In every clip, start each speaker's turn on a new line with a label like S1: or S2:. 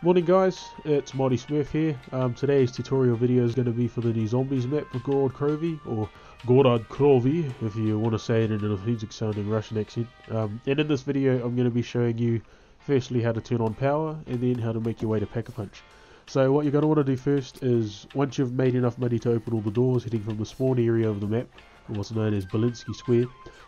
S1: Morning guys, it's Mighty Smurf here. Today's tutorial video is going to be for the new zombies map for Gorod Krovi, or Gorod Krovi if you want to say it in an authentic sounding Russian accent. And in this video I'm going to be showing you firstly how to turn on power and then how to make your way to Pack-a-Punch. So what you're going to want to do first is, once you've made enough money to open all the doors heading from the spawn area of the map, or what's known as Belinsky Square,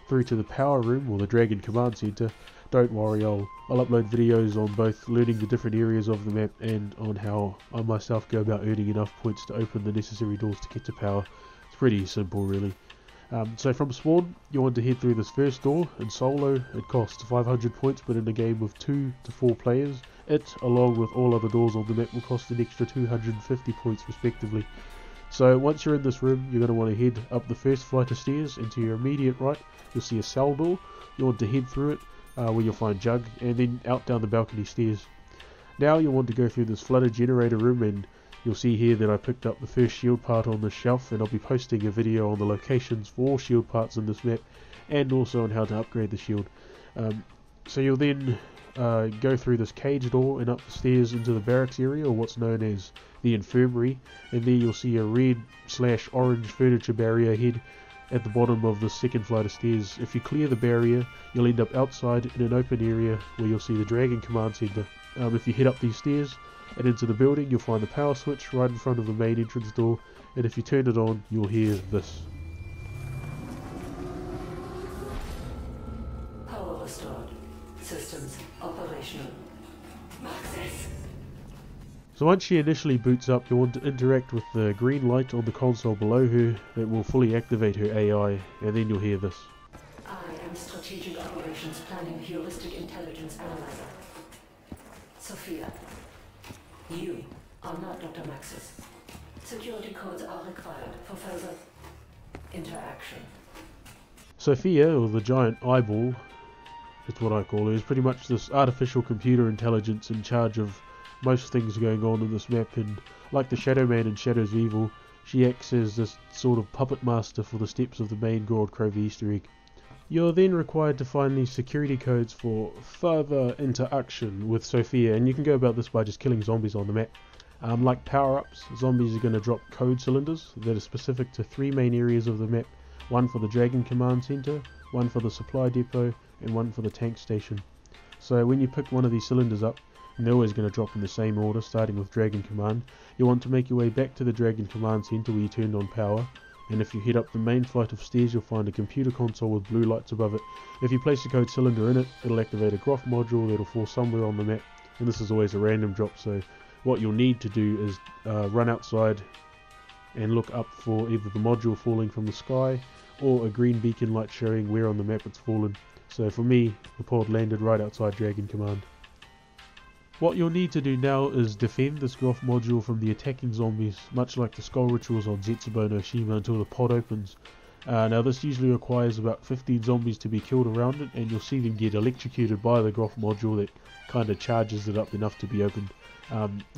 S1: through to the power room or the Dragon Command Center, don't worry, I'll upload videos on both learning the different areas of the map and on how I myself go about earning enough points to open the necessary doors to get to power. It's pretty simple really. So from spawn, you want to head through this first door. In solo, it costs 500 points, but in a game of 2 to 4 players, it, along with all other doors on the map, will cost an extra 250 points respectively. So once you're in this room, you're going to want to head up the first flight of stairs, and to your immediate right, you'll see a cell door. You want to head through it, where you'll find Jug, and then out down the balcony stairs. Now you'll want to go through this flooded generator room, and you'll see here that I picked up the first shield part on the shelf, and I'll be posting a video on the locations for all shield parts in this map, and also on how to upgrade the shield. So you'll then go through this cage door and up the stairs into the barracks area, or what's known as the infirmary, and there you'll see a red/orange furniture barrier head at the bottom of the second flight of stairs. If you clear the barrier, you'll end up outside in an open area where you'll see the Dragon Command Center. If you head up these stairs and into the building, you'll find the power switch right in front of the main entrance door, and if you turn it on, you'll hear this.
S2: Power restored. Systems operational. Access.
S1: So once she initially boots up, you'll want to interact with the green light on the console below her that will fully activate her AI, and then you'll hear this.
S2: I am Strategic Operations Planning Heuristic Intelligence Analyzer. Sophia, you are not Dr. Maxis. Security codes are required for further interaction.
S1: Sophia, or the giant eyeball, is what I call her, is pretty much this artificial computer intelligence in charge of most things going on in this map, and like the Shadow Man in Shadows of Evil, she acts as this sort of puppet master for the steps of the main Gorod Krovi Easter egg. You're then required to find these security codes for further interaction with Sophia, and you can go about this by just killing zombies on the map. Like power-ups, zombies are going to drop code cylinders that are specific to 3 main areas of the map, one for the Dragon Command Center, one for the supply depot, and one for the tank station. So when you pick one of these cylinders up, and they're always going to drop in the same order, starting with Dragon Command, you want to make your way back to the Dragon Command Center where you turned on power, and if you head up the main flight of stairs, you'll find a computer console with blue lights above it. If you place a code cylinder in it, it'll activate a Groff module that'll fall somewhere on the map, and this is always a random drop, so what you'll need to do is run outside and look up for either the module falling from the sky or a green beacon light showing where on the map it's fallen. So for me, the pod landed right outside Dragon Command. What you'll need to do now is defend this Groff module from the attacking zombies, much like the skull rituals on Zetsubo no Shima, until the pod opens. Now this usually requires about 15 zombies to be killed around it, and you'll see them get electrocuted by the Groff module that kind of charges it up enough to be opened.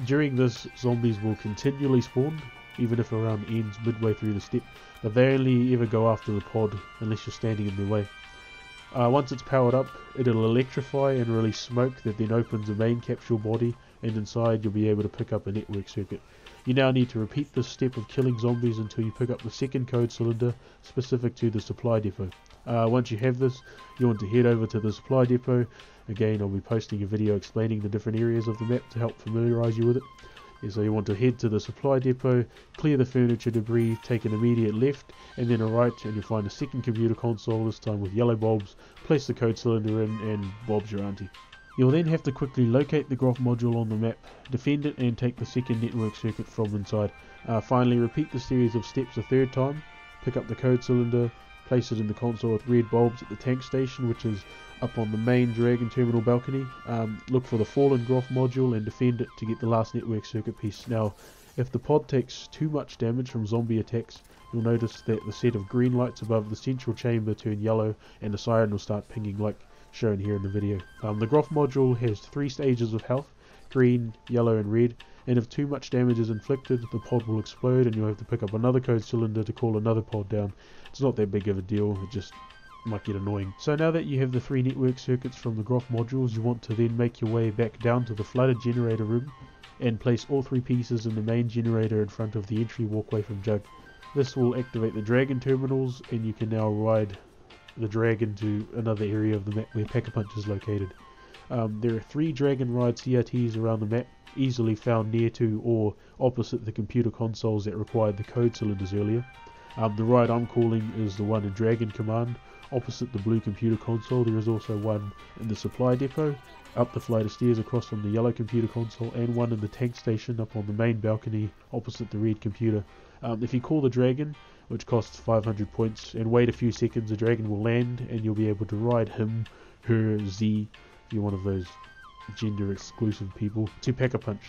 S1: During this, zombies will continually spawn, even if a round ends midway through the step, but they only ever go after the pod unless you're standing in their way. Once it's powered up, it'll electrify and release smoke that then opens the main capsule body, and inside you'll be able to pick up a network circuit. You now need to repeat this step of killing zombies until you pick up the second code cylinder specific to the supply depot. Once you have this, you want to head over to the supply depot. Again, I'll be posting a video explaining the different areas of the map to help familiarise you with it. So you want to head to the supply depot, clear the furniture debris, take an immediate left, and then a right, and you'll find a second computer console, this time with yellow bulbs. Place the code cylinder in, and Bob's your auntie. You'll then have to quickly locate the Groff module on the map, defend it, and take the second network circuit from inside. Finally, repeat the series of steps a third time, pick up the code cylinder, place it in the console with red bulbs at the tank station, which is up on the main Dragon terminal balcony. Look for the fallen Groff module and defend it to get the last network circuit piece. Now, if the pod takes too much damage from zombie attacks, you'll notice that the set of green lights above the central chamber turn yellow and the siren will start pinging like shown here in the video. The Groff module has 3 stages of health, green, yellow and red, and if too much damage is inflicted, the pod will explode and you'll have to pick up another code cylinder to call another pod down. It's not that big of a deal, it just might get annoying. So now that you have the 3 network circuits from the Groff modules, you want to then make your way back down to the flooded generator room and place all 3 pieces in the main generator in front of the entry walkway from Jug. This will activate the dragon terminals, and you can now ride the dragon to another area of the map where Pack-a-Punch is located. There are 3 dragon ride CRTs around the map, easily found near to or opposite the computer consoles that required the code cylinders earlier. The ride I'm calling is the one in Dragon Command. Opposite the blue computer console there is also one in the supply depot, up the flight of stairs across from the yellow computer console, and one in the tank station up on the main balcony opposite the red computer. If you call the dragon, which costs 500 points, and wait a few seconds, the dragon will land and you'll be able to ride him, her, Z, if you're one of those gender exclusive people, to Pack-a-Punch.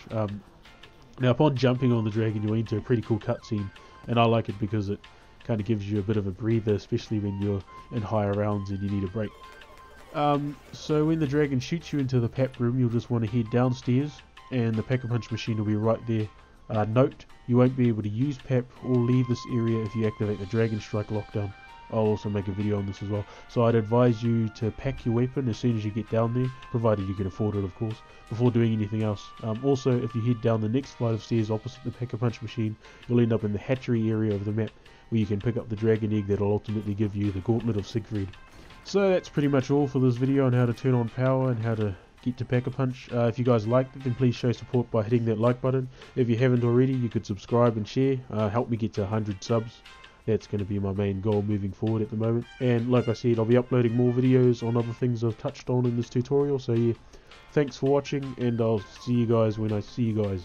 S1: Now upon jumping on the dragon you'll enter a pretty cool cutscene, and I like it because it kind of gives you a bit of a breather, especially when you're in higher rounds and you need a break. So when the dragon shoots you into the PAP room, you'll just want to head downstairs and the Pack-a-Punch machine will be right there. Note, you won't be able to use PAP or leave this area if you activate the Dragon Strike lockdown. I'll also make a video on this as well. So I'd advise you to pack your weapon as soon as you get down there, provided you can afford it of course, before doing anything else. Also, if you head down the next flight of stairs opposite the Pack-a-Punch machine, you'll end up in the hatchery area of the map, where you can pick up the dragon egg that will ultimately give you the Gauntlet of Siegfried. So that's pretty much all for this video on how to turn on power and how to get to Pack-a-Punch. If you guys liked it, then please show support by hitting that like button. If you haven't already, you could subscribe and share. Help me get to 100 subs. That's going to be my main goal moving forward at the moment. And like I said, I'll be uploading more videos on other things I've touched on in this tutorial. So yeah, thanks for watching, and I'll see you guys when I see you guys.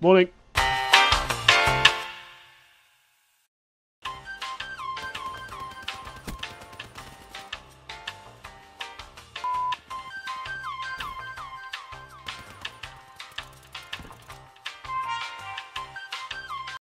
S1: Morning!